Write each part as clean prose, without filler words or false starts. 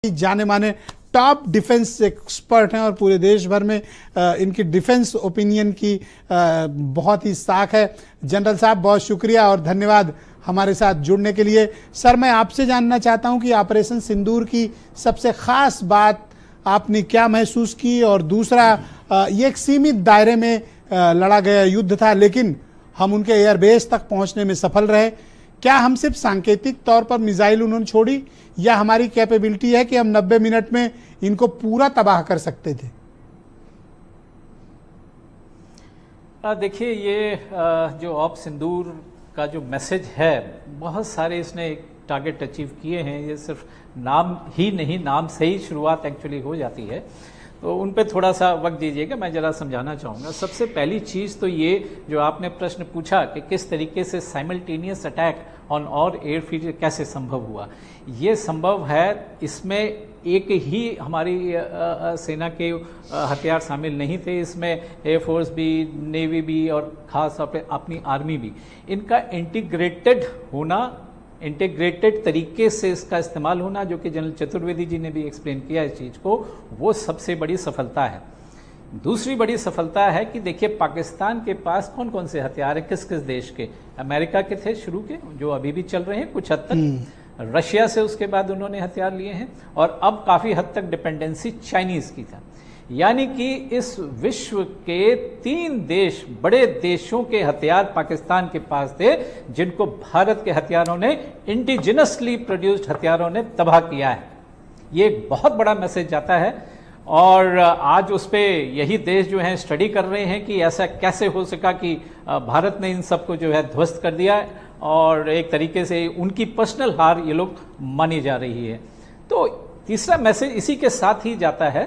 जाने माने top defence expert हैं और पूरे देश भर में इनकी डिफेंस ओपिनियन की बहुत ही साख है। जनरल साहब, बहुत शुक्रिया और धन्यवाद हमारे साथ जुड़ने के लिए। सर, मैं आपसे जानना चाहता हूं कि ऑपरेशन सिंदूर की सबसे खास बात आपने क्या महसूस की, और दूसरा, ये एक सीमित दायरे में लड़ा गया युद्ध था, लेकिन हम उनके एयरबेस तक पहुंचने में सफल रहे। क्या हम सिर्फ सांकेतिक तौर पर मिसाइल उन्होंने छोड़ी, या हमारी कैपेबिलिटी है कि हम 90 मिनट में इनको पूरा तबाह कर सकते थे? देखिए, ये जो ऑप सिंदूर का जो मैसेज है, बहुत सारे इसने टारगेट अचीव किए हैं। ये सिर्फ नाम ही नहीं, नाम से ही शुरुआत एक्चुअली हो जाती है, तो उन पे थोड़ा सा वक्त दीजिएगा, मैं ज़रा समझाना चाहूँगा। सबसे पहली चीज़ तो ये जो आपने प्रश्न पूछा कि किस तरीके से साइमल्टेनियस अटैक ऑन और एयरफील्ड कैसे संभव हुआ। ये संभव है, इसमें एक ही हमारी सेना के हथियार शामिल नहीं थे, इसमें एयरफोर्स भी, नेवी भी और ख़ास तौर पे अपनी आर्मी भी। इनका इंटीग्रेटेड होना, इंटीग्रेटेड तरीके से इसका इस्तेमाल होना, जो कि जनरल चतुर्वेदी जी ने भी एक्सप्लेन किया इस चीज़ को, वो सबसे बड़ी सफलता है। दूसरी बड़ी सफलता है कि देखिए, पाकिस्तान के पास कौन कौन से हथियार हैं, किस किस देश के। अमेरिका के थे शुरू के, जो अभी भी चल रहे हैं कुछ हद तक, रशिया से उसके बाद उन्होंने हथियार लिए हैं, और अब काफ़ी हद तक डिपेंडेंसी चाइनीज़ की था। यानी कि इस विश्व के 3 देश, बड़े देशों के हथियार पाकिस्तान के पास थे, जिनको भारत के हथियारों ने, इंडिजिनसली प्रोड्यूस्ड हथियारों ने तबाह किया है। ये एक बहुत बड़ा मैसेज जाता है, और आज उस पे यही देश जो हैं स्टडी कर रहे हैं कि ऐसा कैसे हो सका कि भारत ने इन सबको जो है ध्वस्त कर दिया, और एक तरीके से उनकी पर्सनल हार ये लोग मानी जा रही है। तो तीसरा मैसेज इसी के साथ ही जाता है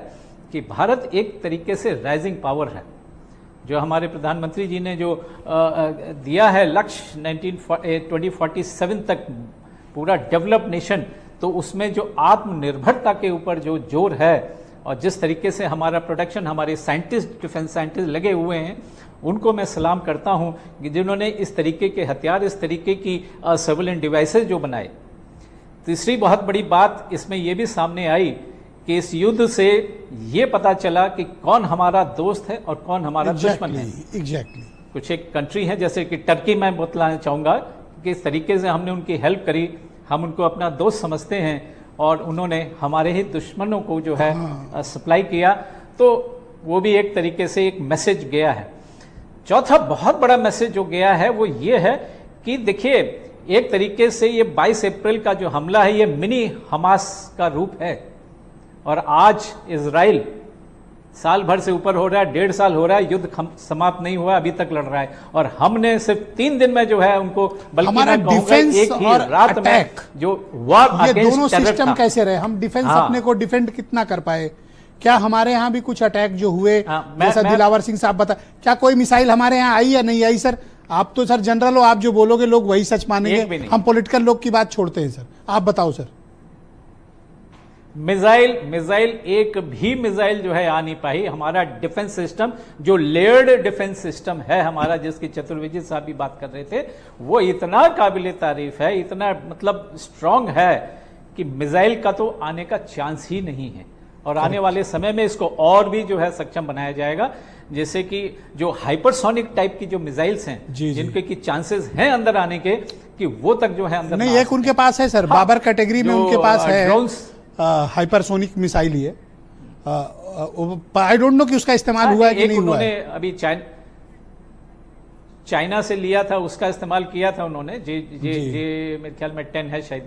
कि भारत एक तरीके से राइजिंग पावर है। जो हमारे प्रधानमंत्री जी ने जो दिया है लक्ष्य 2047 तक पूरा डेवलप नेशन, तो उसमें जो आत्मनिर्भरता के ऊपर जो जोर है, और जिस तरीके से हमारा प्रोडक्शन, हमारे साइंटिस्ट, डिफेंस साइंटिस्ट लगे हुए हैं, उनको मैं सलाम करता हूं कि जिन्होंने इस तरीके के हथियार, इस तरीके की सर्वेलेंस डिवाइसेस जो बनाए। तीसरी बहुत बड़ी बात इसमें यह भी सामने आई कि इस युद्ध से ये पता चला कि कौन हमारा दोस्त है और कौन हमारा दुश्मन है। एग्जैक्टली। कुछ एक कंट्री है जैसे कि टर्की, मैं बतलाना चाहूँगा कि इस तरीके से हमने उनकी हेल्प करी, हम उनको अपना दोस्त समझते हैं, और उन्होंने हमारे ही दुश्मनों को जो है सप्लाई किया। तो वो भी एक तरीके से एक मैसेज गया है। चौथा बहुत बड़ा मैसेज जो गया है वो ये है कि देखिए, एक तरीके से ये 22 अप्रैल का जो हमला है, ये मिनी हमास का रूप है। और आज इजराइल साल भर से ऊपर हो रहा है, 1.5 साल हो रहा है, युद्ध समाप्त नहीं हुआ, अभी तक लड़ रहा है, और हमने सिर्फ 3 दिन में जो है उनको, बल्कि मैं कहूंगा एक ही रात में जो वॉर अगेंस्ट टेरर, ये दोनों सिस्टम कैसे रहे, हम डिफेंस अपने को डिफेंड कितना कर पाए? क्या हमारे यहाँ भी कुछ अटैक जो हुए, जैसा दिलावर सिंह साहब बता, क्या कोई मिसाइल हमारे यहाँ आई या नहीं आई? सर, आप तो सर जनरल हो, आप जो बोलोगे लोग वही सच मानेंगे, हम पॉलिटिकल लोग की बात छोड़ते हैं। सर आप बताओ सर। मिसाइल एक भी मिसाइल जो है आ नहीं पाई। हमारा डिफेंस सिस्टम, जो लेयर्ड डिफेंस सिस्टम है हमारा, जिसकी चतुर्वेदी साहब भी बात कर रहे थे, वो इतना काबिले तारीफ है, इतना मतलब स्ट्रांग है कि मिसाइल का तो आने का चांस ही नहीं है। और आने वाले समय में इसको और भी जो है सक्षम बनाया जाएगा, जैसे कि जो हाइपरसोनिक टाइप की जो मिसाइल्स हैं, जिनके की चांसेस हैं अंदर आने के, कि वो तक जो है अंदर नहीं। एक उनके पास है सर, बाबर कैटेगरी में उनके पास है ड्रोन्स, हाइपरसोनिक मिसाइल ही है। आई डोंट नो कि उसका इस्तेमाल हुआ है कि नहीं हुआ है। अभी चाइना से लिया था, उसका इस्तेमाल किया था उन्होंने, मेरे ख्याल में 10 है शायद,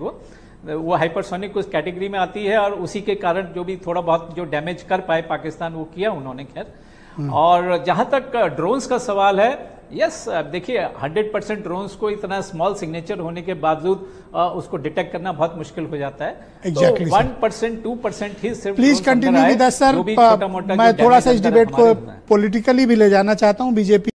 वो हाइपरसोनिक उस कैटेगरी में आती है, और उसी के कारण जो भी थोड़ा बहुत जो डैमेज कर पाए पाकिस्तान, वो किया उन्होंने, खैर। और जहां तक ड्रोन्स का सवाल है, यस, देखिए 100% ड्रोन्स को इतना स्मॉल सिग्नेचर होने के बावजूद उसको डिटेक्ट करना बहुत मुश्किल हो जाता है। Exactly, तो 1%, 2% ही सिर्फ। Please continue with us sir. मैं थोड़ा सा इस डिबेट को पॉलिटिकली भी ले जाना चाहता हूं। बीजेपी